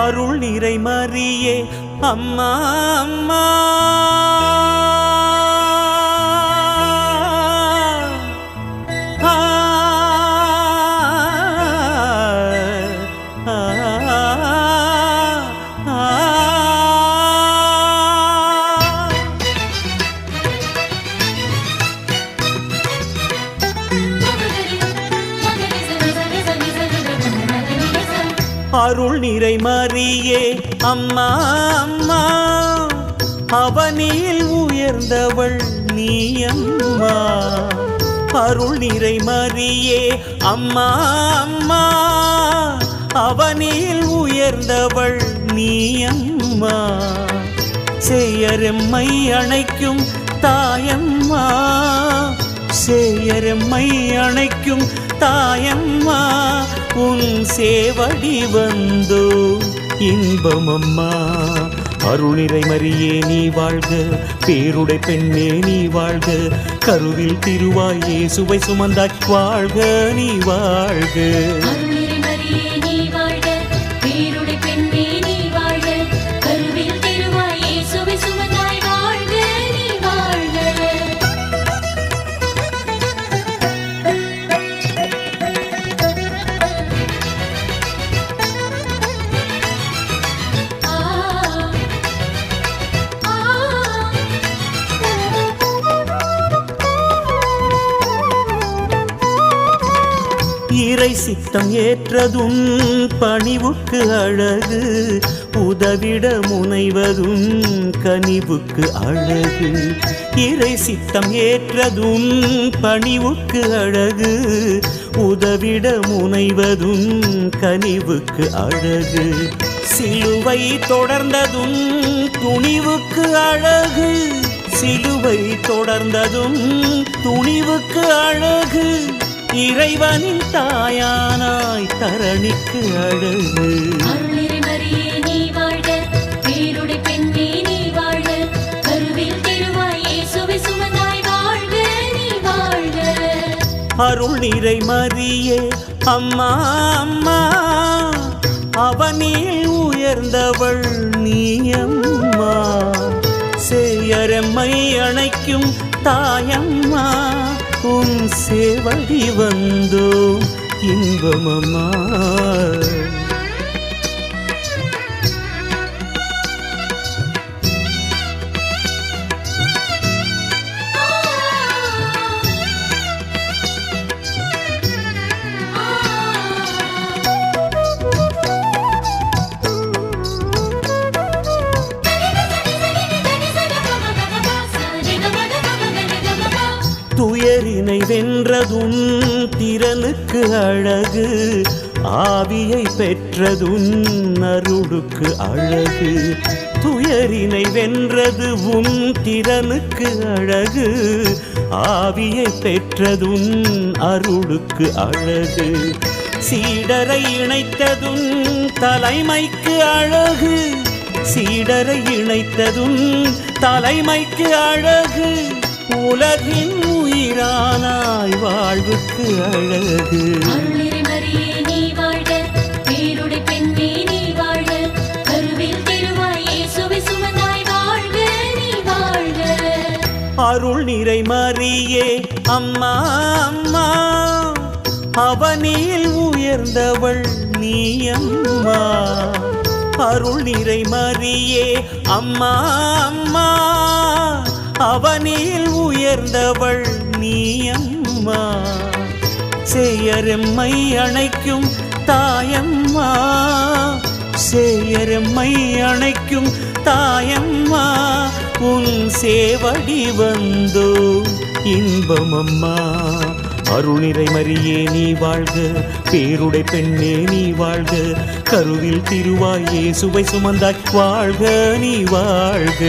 அருள் நிறை மரியே அம்மா அம்மா அருள் நிறை மரியே அம்மா அம்மா அவனில் உயர்ந்தவள் நீ அம்மா. அருள் நிறை மரியே அம்மா அம்மா அவனில் உயர்ந்தவள் நீ அம்மா. செய்யரெம்மை அணைக்கும் தாயம்மா, செய்யரெம்மை அணைக்கும் தாயம்மா. உன் சேவடி வந்தோ இன்பமம்மா. அருள் நிறை மரியே நீ வாழ்க, பேருடை பெண்ணே நீ வாழ்க. கருவில் திருவாய் இயேசுவை சுமந்தாய் வாழ்க நீ வாழ்க. இறை சித்தம் ஏற்றதும் பணிவுக்கு அழகு, உதவிட முனைவதும் கனிவுக்கு அழகு. இறை சித்தம் ஏற்றதும் பணிவுக்கு அழகு, உதவிட முனைவதும் கனிவுக்கு அழகு. சிலுவை தொடர்ந்ததும் துணிவுக்கு அழகு, சிலுவை தொடர்ந்ததும் துணிவுக்கு அழகு. இறைவனின் தாயானாய் தரணிக்கு அழகு. அருள் நிறை மரியே அம்மா அம்மா அவனில் உயர்ந்தவள் நீ அம்மா. செய்யரெம்மை அணைக்கும் தாயம்மா. உன் சேவடி வந்தோ இன்பமம்மா. துயரினை வென்றதும் திறனுக்கு அழகு, ஆவியை பெற்றதும் அருளுக்கு அழகு. துயரினை வென்றது உன் திறனுக்கு அழகு, ஆவியை பெற்றதும் அருளுக்கு அழகு. சீடரை இணைத்ததும் தலைமைக்கு அழகு, சீடரை இணைத்ததும் தலைமைக்கு அழகு. உலகின் உயிரானாய் வாழ்வுக்கு அழகு. அருள் நிறை மரியே அம்மா அம்மா அவனில் உயர்ந்தவள் நீ அம்மா. அருள் நிறை மரியே அம்மா அம்மா அவனில் உயர்ந்தவள் நீ அம்மா. செய்யரெம்மை அணைக்கும் தாயம்மா, செய்யரெம்மை அணைக்கும் தாயம்மா. உன் சேவடி வந்தோ இன்பமம்மா. அருள் நிறை மரியே நீ வாழ்க, பேருடை பெண்ணே நீ வாழ்க. கருவில் திருவாய் இயேசுவை சுமந்தாய் வாழ்க நீ வாழ்க.